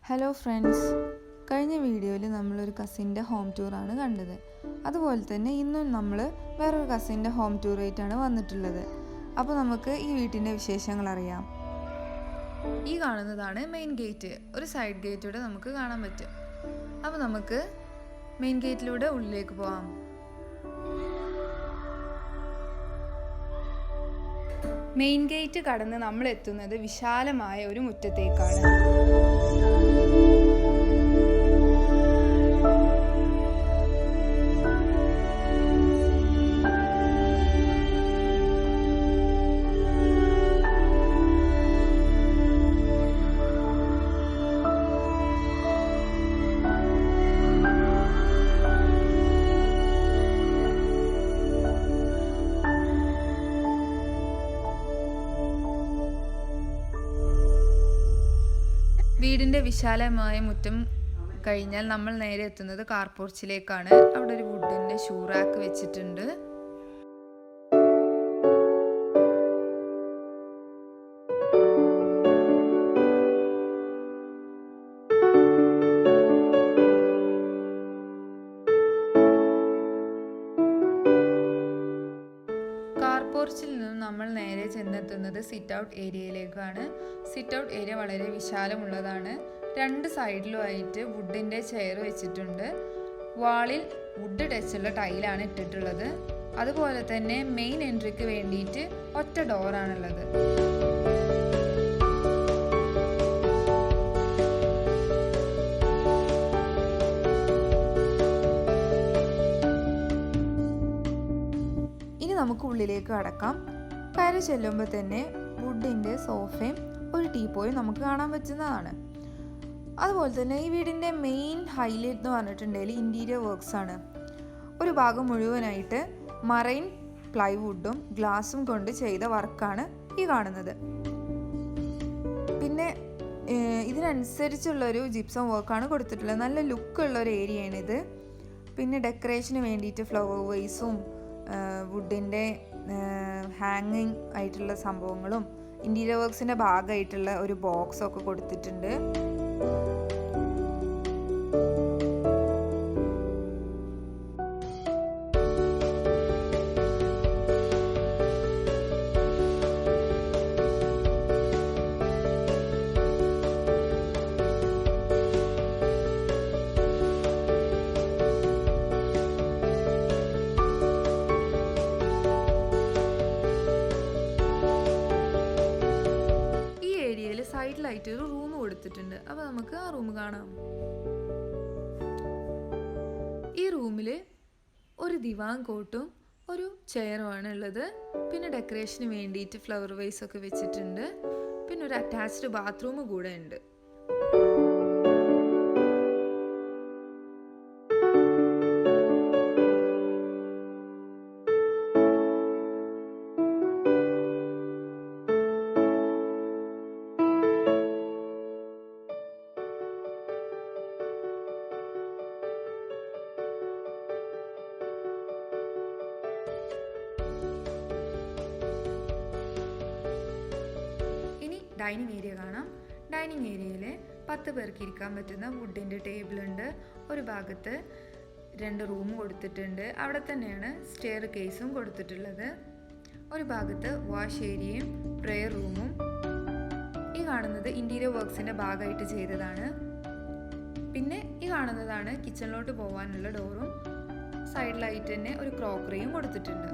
Hello friends, കഴിഞ്ഞ വീഡിയോയിൽ നമ്മളൊരു കസിൻ്റെ ഹോം ടൂറാണ് കണ്ടത്. അതുപോലെ തന്നെ ഇന്നും നമ്മൾ വേറൊരു കസിൻ്റെ ഹോം ടൂറായിട്ടാണ് വന്നിട്ടുള്ളത്. അപ്പോൾ നമുക്ക് ഈ വീട്ടിൻ്റെ വിശേഷങ്ങൾ അറിയാം. ഈ കാണുന്നതാണ് മെയിൻ ഗേറ്റ്. ഒരു സൈഡ് ഗേറ്റൂടെ നമുക്ക് കാണാൻ പറ്റും. അപ്പോൾ നമുക്ക് മെയിൻ ഗേറ്റിലൂടെ ഉള്ളിലേക്ക് പോകാം. മെയിൻ ഗേറ്റ് കടന്ന് നമ്മൾ എത്തുന്നത് വിശാലമായ ഒരു മുറ്റത്തേക്കാണ്. വീടിൻ്റെ വിശാലമായ മുറ്റം കഴിഞ്ഞാൽ നമ്മൾ നേരെ എത്തുന്നത് കാർ പോർച്ചിലേക്കാണ്. അവിടെ ഒരു വുഡിൻ്റെ ഷൂ റാക്ക് വെച്ചിട്ടുണ്ട്. കാർ പോർച്ചിൽ നിന്നും നമ്മൾ നേരെ ചെന്നെത്തുന്നത് സിറ്റ് ഔട്ട് ഏരിയയിലേക്കാണ്. സിറ്റ് ഔട്ട് ഏരിയ വളരെ വിശാലമുള്ളതാണ്. രണ്ട് സൈഡിലുമായിട്ട് വുഡിൻ്റെ ചെയർ വെച്ചിട്ടുണ്ട്. വാളിൽ വുഡ് ടച്ചുള്ള ടൈലാണ് ഇട്ടിട്ടുള്ളത്. അതുപോലെ തന്നെ മെയിൻ എൻട്രിക്ക് വേണ്ടിയിട്ട് ഒറ്റ ഡോറാണുള്ളത്. നമുക്ക് ഉള്ളിലേക്ക് കടക്കാം. കയറി ചെല്ലുമ്പോൾ തന്നെ വുഡിൻ്റെ സോഫയും ഒരു ടീപ്പോയും നമുക്ക് കാണാൻ പറ്റുന്നതാണ്. അതുപോലെ തന്നെ ഈ വീടിൻ്റെ മെയിൻ ഹൈലൈറ്റ് എന്ന് പറഞ്ഞിട്ടുണ്ടെങ്കിൽ ഇൻറ്റീരിയർ വർക്ക്സ് ആണ്. ഒരു ഭാഗം മുഴുവനായിട്ട് മറൈൻ പ്ലൈവുഡും ഗ്ലാസും കൊണ്ട് ചെയ്ത വർക്കാണ് ഈ കാണുന്നത്. പിന്നെ ഇതിനനുസരിച്ചുള്ളൊരു ജിപ്സം വർക്കാണ് കൊടുത്തിട്ടുള്ളത്. നല്ല ലുക്കുള്ള ഒരു ഏരിയയാണിത്. പിന്നെ ഡെക്കറേഷന് വേണ്ടിയിട്ട് ഫ്ലവർ വൈസും വുഡിൻ്റെ ഹാങ്ങിങ് ആയിട്ടുള്ള സംഭവങ്ങളും ഇൻറ്റീരിയർ വർക്ക്സിൻ്റെ ഭാഗമായിട്ടുള്ള ഒരു ബോക്സൊക്കെ കൊടുത്തിട്ടുണ്ട്. സൈഡിലായിട്ട് ഒരു റൂം കൊടുത്തിട്ടുണ്ട്. അപ്പോൾ നമുക്ക് ആ റൂം കാണാം. ഈ റൂമിൽ ഒരു ദിവാൻ കോട്ടും ഒരു ചെയറുമാണ് ഉള്ളത്. പിന്നെ ഡെക്കറേഷന് വേണ്ടിയിട്ട് ഫ്ലവർ വൈസ് ഒക്കെ വെച്ചിട്ടുണ്ട്. പിന്നെ ഒരു അറ്റാച്ച്ഡ് ബാത്റൂം കൂടെ ഉണ്ട്. ഡൈനിങ് ഏരിയ കാണാം. ഡൈനിങ് ഏരിയയിൽ 10 പേർക്ക് ഇരിക്കാൻ പറ്റുന്ന വുഡിൻ്റെ ടേബിളുണ്ട്. ഒരു ഭാഗത്ത് 2 റൂം കൊടുത്തിട്ടുണ്ട്. അവിടെ തന്നെയാണ് സ്റ്റെയർ കേസും കൊടുത്തിട്ടുള്ളത്. ഒരു ഭാഗത്ത് വാഷ് ഏരിയയും പ്രെയർ റൂമും. ഈ കാണുന്നത് ഇൻറ്റീരിയർ വർക്ക്സിൻ്റെ ഭാഗമായിട്ട് ചെയ്തതാണ്. പിന്നെ ഈ കാണുന്നതാണ് കിച്ചണിലോട്ട് പോകാനുള്ള ഡോറും. സൈഡിലായിട്ട് തന്നെ ഒരു ക്രോക്കറിയും കൊടുത്തിട്ടുണ്ട്.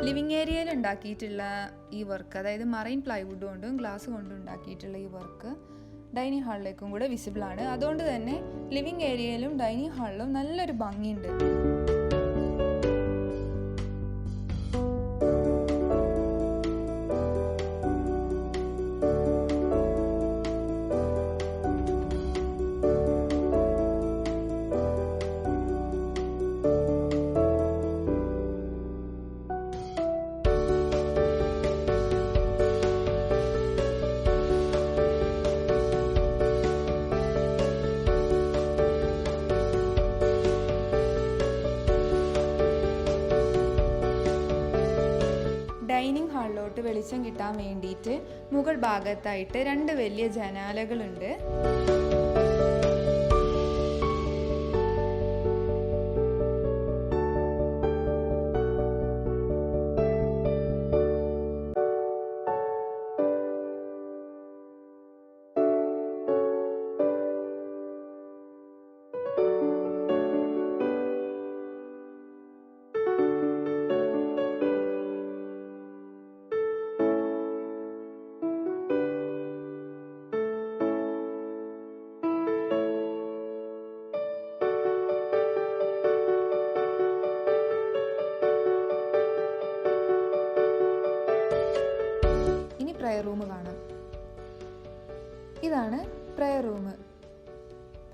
ലിവിങ് ഏരിയയിൽ ഉണ്ടാക്കിയിട്ടുള്ള ഈ വർക്ക്, അതായത് മറൈൻ പ്ലൈവുഡ് കൊണ്ടും ഗ്ലാസ് കൊണ്ടും ഉണ്ടാക്കിയിട്ടുള്ള ഈ വർക്ക് ഡൈനിങ് ഹാളിലേക്കും കൂടെ വിസിബിൾ ആണ്. അതുകൊണ്ട് തന്നെ ലിവിങ് ഏരിയയിലും ഡൈനിങ് ഹാളിലും നല്ലൊരു ഭംഗിയുണ്ട്. ഡൈനിങ് ഹാളിലോട്ട് വെളിച്ചം കിട്ടാൻ വേണ്ടിയിട്ട് മുകൾ ഭാഗത്തായിട്ട് 2 വലിയ ജനാലകളുണ്ട്.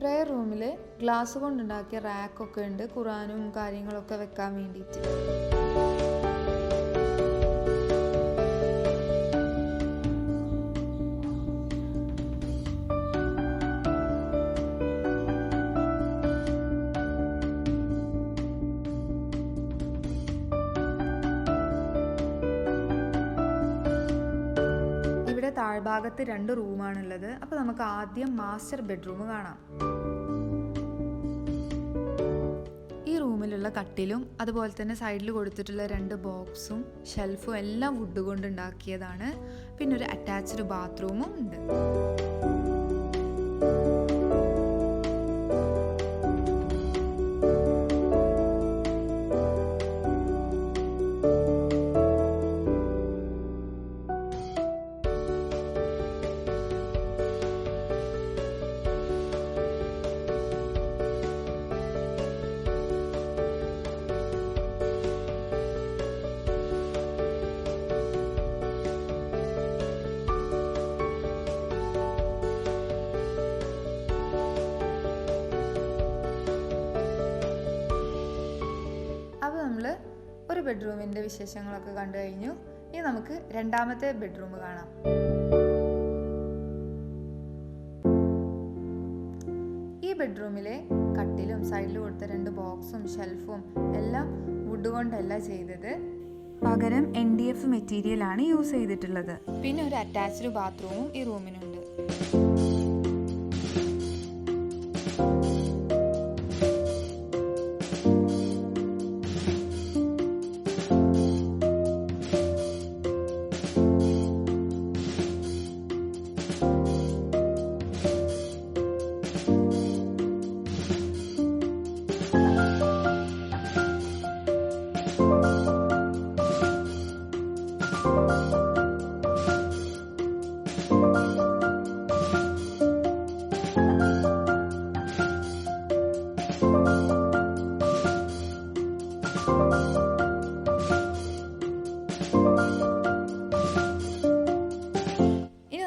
പ്രെയർ റൂമിൽ ഗ്ലാസ് കൊണ്ടുണ്ടാക്കിയ റാക്കൊക്കെ ഉണ്ട്, ഖുറാനും കാര്യങ്ങളൊക്കെ വെക്കാൻ വേണ്ടിയിട്ട്. ഇവിടെ താഴ്ഭാഗത്ത് 2 റൂമാണുള്ളത്. അപ്പോൾ നമുക്ക് ആദ്യം മാസ്റ്റർ ബെഡ്റൂം കാണാം. ഈ റൂമിലുള്ള കട്ടിലും അതുപോലെ തന്നെ സൈഡിൽ കൊടുത്തിട്ടുള്ള 2 ബോക്സും ഷെൽഫും എല്ലാം വുഡ് കൊണ്ട് ഉണ്ടാക്കിയതാണ്. പിന്നെ ഒരു അറ്റാച്ച്ഡ് ബാത്റൂമും ഉണ്ട്. അപ്പോൾ നമ്മൾ ഒരു ബെഡ്റൂമിൻ്റെ വിശേഷങ്ങളൊക്കെ കണ്ടു കഴിഞ്ഞു. ഇനി നമുക്ക് രണ്ടാമത്തെ ബെഡ്റൂം കാണാം. ഈ ബെഡ്റൂമിലെ കട്ടിലും സൈഡിൽ കൊടുത്ത 2 ബോക്സും ഷെൽഫും എല്ലാം വുഡ് കൊണ്ടല്ല ചെയ്തത്, പകരം NDF മെറ്റീരിയലാണ് യൂസ് ചെയ്തിട്ടുള്ളത്. പിന്നെ ഒരു അറ്റാച്ച്ഡ് ബാത്റൂമും ഈ റൂമിനുണ്ട്.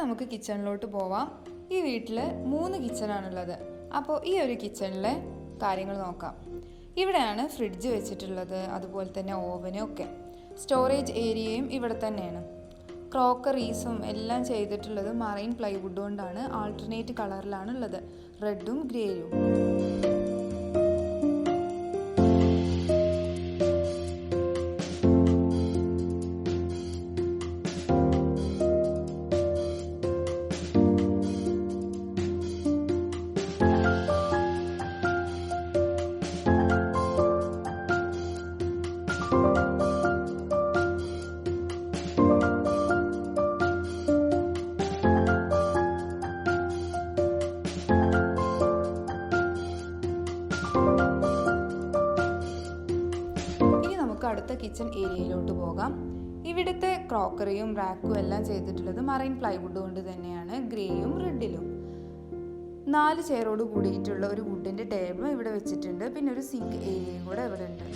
നമുക്ക് കിച്ചണിലോട്ട് പോവാം. ഈ വീട്ടിൽ 3 കിച്ചണാണുള്ളത്. അപ്പോൾ ഈ ഒരു കിച്ചണിലെ കാര്യങ്ങൾ നോക്കാം. ഇവിടെയാണ് ഫ്രിഡ്ജ് വെച്ചിട്ടുള്ളത്, അതുപോലെ തന്നെ ഓവനും ഒക്കെ. സ്റ്റോറേജ് ഏരിയയും ഇവിടെ തന്നെയാണ്. ക്രോക്കറീസും എല്ലാം ചെയ്തിട്ടുള്ളത് മറൈൻ പ്ലൈവുഡ് കൊണ്ടാണ്. ആൾട്ടർനേറ്റ് കളറിലാണ് ഉള്ളത്, റെഡും ഗ്രേയും. അടുത്ത കിച്ചൺ ഏരിയയിലോട്ട് പോകാം. ഇവിടുത്തെ ക്രോക്കറിയും റാക്കും എല്ലാം ചെയ്തിട്ടുള്ളത് മറൈൻ പ്ലൈവുഡ് കൊണ്ട് തന്നെയാണ്, ഗ്രേയും റെഡിലും. 4 ചെയറോട് കൂടിയിട്ടുള്ള ഒരു വുഡിൻ്റെ ടേബിളും ഇവിടെ വെച്ചിട്ടുണ്ട്. പിന്നെ ഒരു സിങ്ക് ഏരിയയും കൂടെ ഇവിടെ ഉണ്ട്.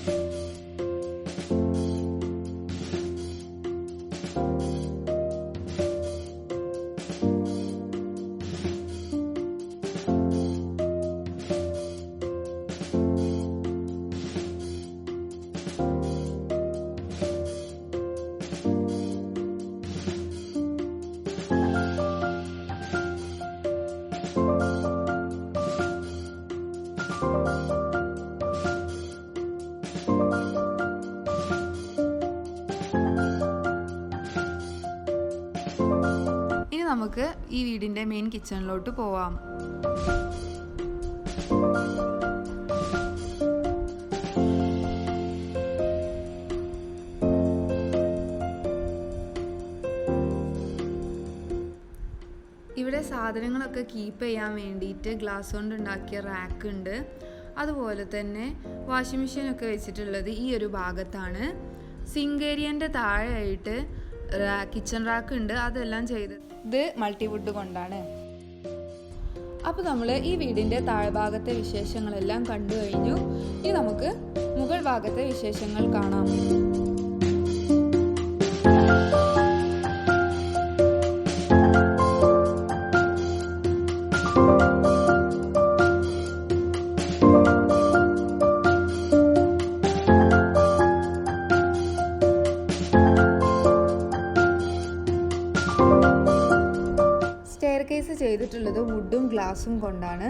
ഇനി നമുക്ക് ഈ വീടിൻ്റെ മെയിൻ കിച്ചണിലോട്ട് പോവാം. ഇവിടെ സാധനങ്ങളൊക്കെ കീപ്പ് ചെയ്യാൻ വേണ്ടിയിട്ട് ഗ്ലാസ് കൊണ്ട് ഉണ്ടാക്കിയ റാക്ക് ഉണ്ട്. അതുപോലെ തന്നെ വാഷിംഗ് മെഷീനൊക്കെ വെച്ചിട്ടുള്ളത് ഈ ഒരു ഭാഗത്താണ്. സിങ്ക് ഏരിയൻ്റെ താഴെയായിട്ട് കിച്ചൺ റാക്ക് ഉണ്ട്. അതെല്ലാം ചെയ്ത് ഇത് മൾട്ടിവുഡ് കൊണ്ടാണ്. അപ്പോൾ നമ്മൾ ഈ വീടിൻ്റെ താഴ്ഭാഗത്തെ വിശേഷങ്ങളെല്ലാം കണ്ടു കഴിഞ്ഞു. ഇനി നമുക്ക് മുകൾ ഭാഗത്തെ വിശേഷങ്ങൾ കാണാം. ഗ്ലാസും കൊണ്ടാണ്.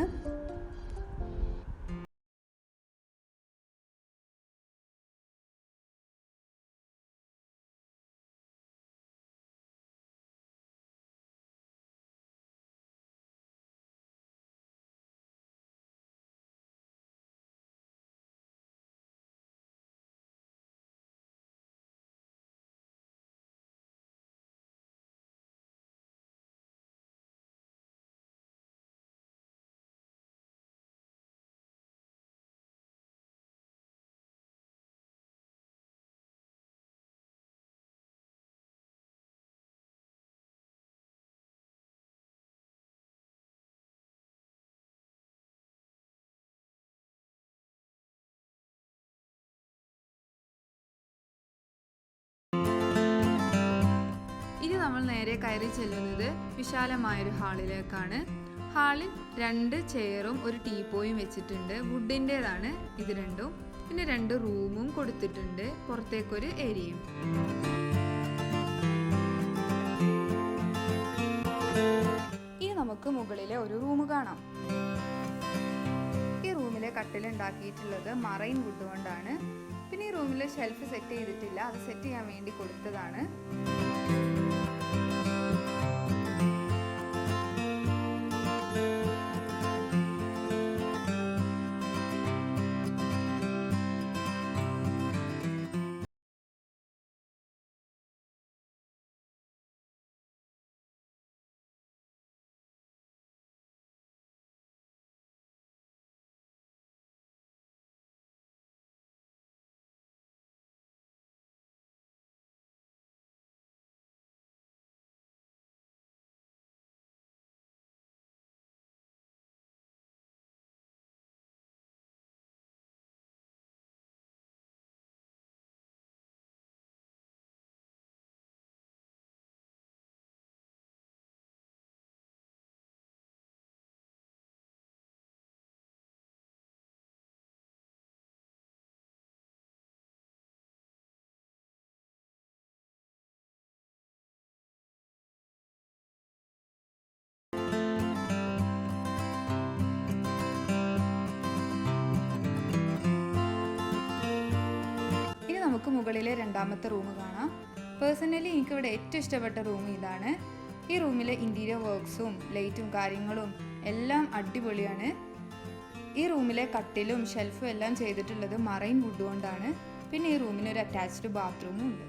ഇനി നമ്മൾ നേരെ കയറി ചെല്ലുന്നത് വിശാലമായൊരു ഹാളിലേക്കാണ്. ഹാളിൽ 2 ചെയറും ഒരു ടീപ്പോയും വെച്ചിട്ടുണ്ട്. വുഡിൻ്റെതാണ് ഇത് രണ്ടും. പിന്നെ 2 റൂമും കൊടുത്തിട്ടുണ്ട്. പുറത്തേക്കൊരു ഏരിയയും. ഇനി നമുക്ക് മുകളിലെ ഒരു റൂം കാണാം. ഈ റൂമിലെ കട്ടിലുണ്ടാക്കിയിട്ടുള്ളത് മറൈൻ വുഡ് കൊണ്ടാണ്. പിന്നെ ഈ റൂമിൽ ഷെൽഫ് സെറ്റ് ചെയ്തിട്ടില്ല, അത് സെറ്റ് ചെയ്യാൻ വേണ്ടി കൊടുത്തതാണ്. നമുക്ക് മുകളിലെ രണ്ടാമത്തെ റൂം കാണാം. പേഴ്സണലി എനിക്കിവിടെ ഏറ്റവും ഇഷ്ടപ്പെട്ട റൂം ഇതാണ്. ഈ റൂമിലെ ഇൻറ്റീരിയർ വർക്ക്സും ലൈറ്റും കാര്യങ്ങളും എല്ലാം അടിപൊളിയാണ്. ഈ റൂമിലെ കട്ടിലും ഷെൽഫും എല്ലാം ചെയ്തിട്ടുള്ളത് മറൈൻ വുഡ് കൊണ്ടാണ്. പിന്നെ ഈ റൂമിന് ഒരു അറ്റാച്ച്ഡ് ബാത്റൂമും ഉണ്ട്.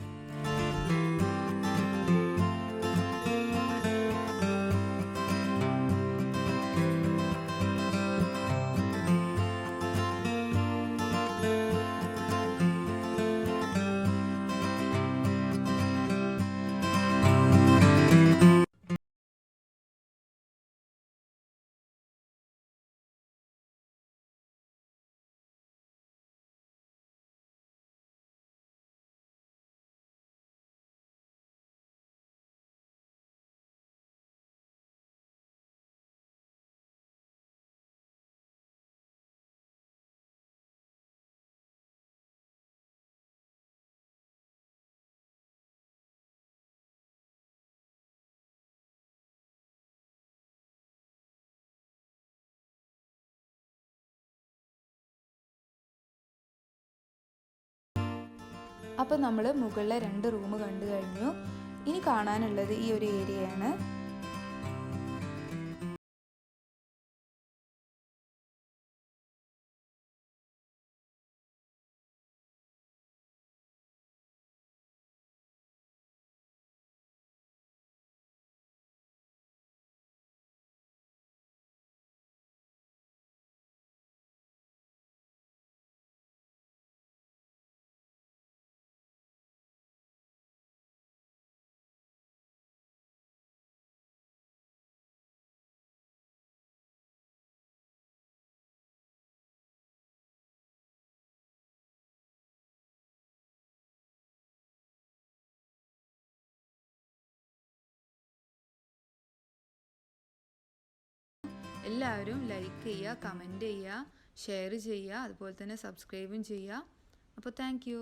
അപ്പോൾ നമ്മൾ മുകളിലെ 2 റൂം കണ്ടു കഴിഞ്ഞു. ഇനി കാണാനുള്ളത് ഈ ഒരു ഏരിയയാണ്. എല്ലാവരും ലൈക്ക് ചെയ്യുക, കമൻറ്റ് ചെയ്യുക, ഷെയർ ചെയ്യുക, അതുപോലെ തന്നെ സബ്സ്ക്രൈബും ചെയ്യുക. അപ്പോൾ താങ്ക് യു.